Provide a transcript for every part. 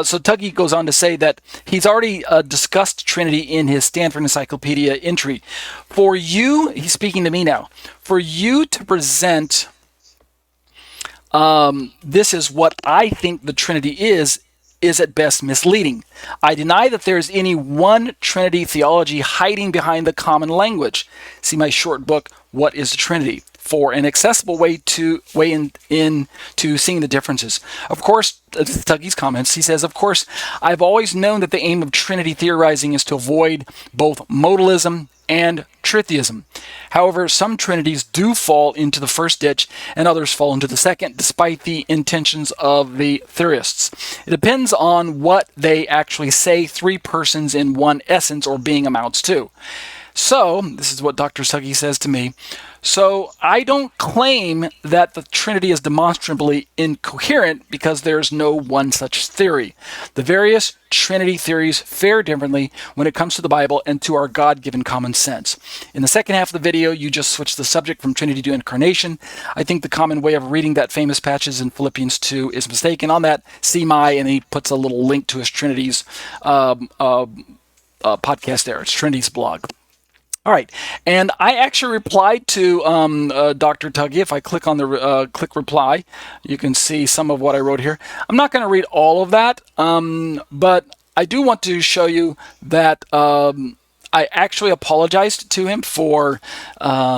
so Tuggy goes on to say that he's already discussed Trinity in his Stanford Encyclopedia entry. For you, he's speaking to me now, for you to present this is what I think the Trinity is at best misleading. I deny that there is any one Trinity theology hiding behind the common language. See my short book, What is the Trinity? For an accessible way into seeing the differences. Of course, Tuggy's comments, he says, of course, I've always known that the aim of Trinity theorizing is to avoid both modalism and tritheism. However, some Trinities do fall into the first ditch and others fall into the second, despite the intentions of the theorists. It depends on what they actually say three persons in one essence or being amounts to. So, this is what Dr. Tuggy says to me. So, I don't claim that the Trinity is demonstrably incoherent because there's no one such theory. The various Trinity theories fare differently when it comes to the Bible and to our God-given common sense. In the second half of the video, you just switched the subject from Trinity to incarnation. I think the common way of reading that famous passage in Philippians 2 is mistaken. On that, see my, and he puts a little link to his Trinity's podcast there. It's Trinity's blog. All right, and I actually replied to Dr. Tuggy. If I click on the click reply, you can see some of what I wrote here. I'm not going to read all of that, but I do want to show you that I actually apologized to him for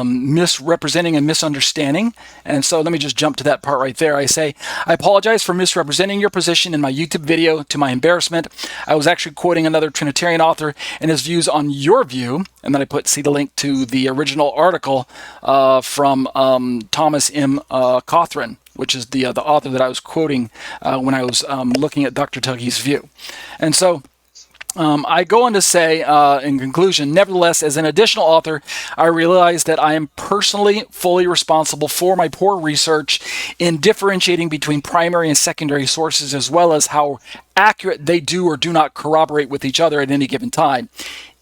misrepresenting and misunderstanding. And so let me just jump to that part right there. I say, I apologize for misrepresenting your position in my YouTube video to my embarrassment. I was actually quoting another Trinitarian author and his views on your view. And then I see the link to the original article from Thomas M. Cawthron, which is the author that I was quoting when I was looking at Dr. Tuggy's view. And so I go on to say, in conclusion, nevertheless, as an additional author, I realize that I am personally fully responsible for my poor research in differentiating between primary and secondary sources, as well as how accurate they do or do not corroborate with each other at any given time.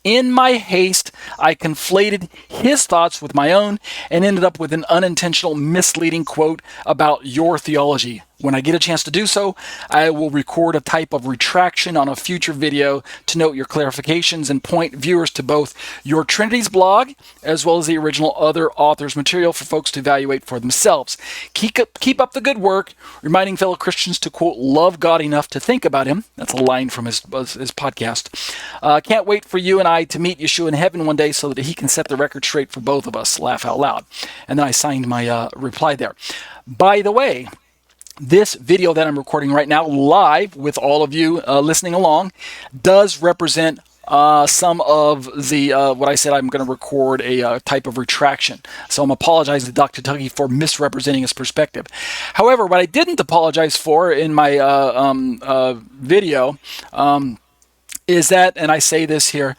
In my haste, I conflated his thoughts with my own and ended up with an unintentional misleading quote about your theology. When I get a chance to do so, I will record a type of retraction on a future video to note your clarifications and point viewers to both your Trinity's blog as well as the original other authors' material for folks to evaluate for themselves. Keep up the good work, reminding fellow Christians to, quote, love God enough to think about him. That's a line from his podcast. Can't wait for you and I to meet Yeshua in heaven one day so that he can set the record straight for both of us. Laugh out loud. And then I signed my reply there. By the way, this video that I'm recording right now live with all of you listening along does represent some of the what I said. I'm going to record a type of retraction. So I'm apologizing to Dr. Tuggy for misrepresenting his perspective. However, what I didn't apologize for in my video is that, and I say this here,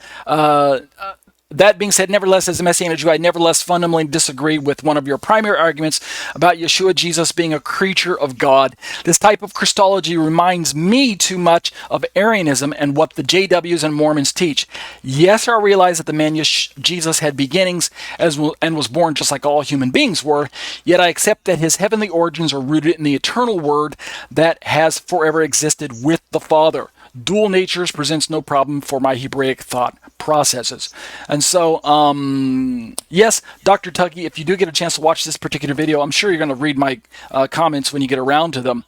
that being said, nevertheless, as a Messianic Jew, I nevertheless fundamentally disagree with one of your primary arguments about Yeshua Jesus being a creature of God. This type of Christology reminds me too much of Arianism and what the JWs and Mormons teach. Yes, I realize that the man Jesus had beginnings and was born just like all human beings were, yet I accept that his heavenly origins are rooted in the eternal Word that has forever existed with the Father. Dual natures presents no problem for my Hebraic thought processes. And so, yes, Dr. Tuggy, if you do get a chance to watch this particular video, I'm sure you're going to read my comments when you get around to them.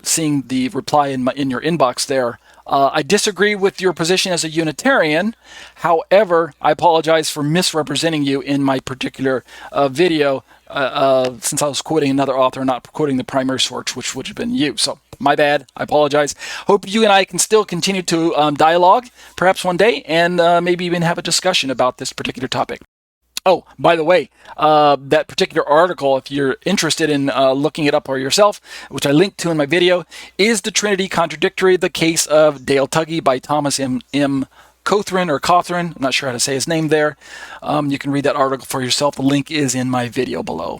Seeing the reply in your inbox there. I disagree with your position as a Unitarian. However, I apologize for misrepresenting you in my particular video since I was quoting another author, not quoting the primary source, which would have been you. So, my bad. I apologize. Hope you and I can still continue to dialogue, perhaps one day, and maybe even have a discussion about this particular topic. Oh, by the way, that particular article, if you're interested in looking it up for yourself, which I linked to in my video, is The Trinity Contradictory? The Case of Dale Tuggy by Thomas M. Cawthron. I'm not sure how to say his name there. You can read that article for yourself. The link is in my video below.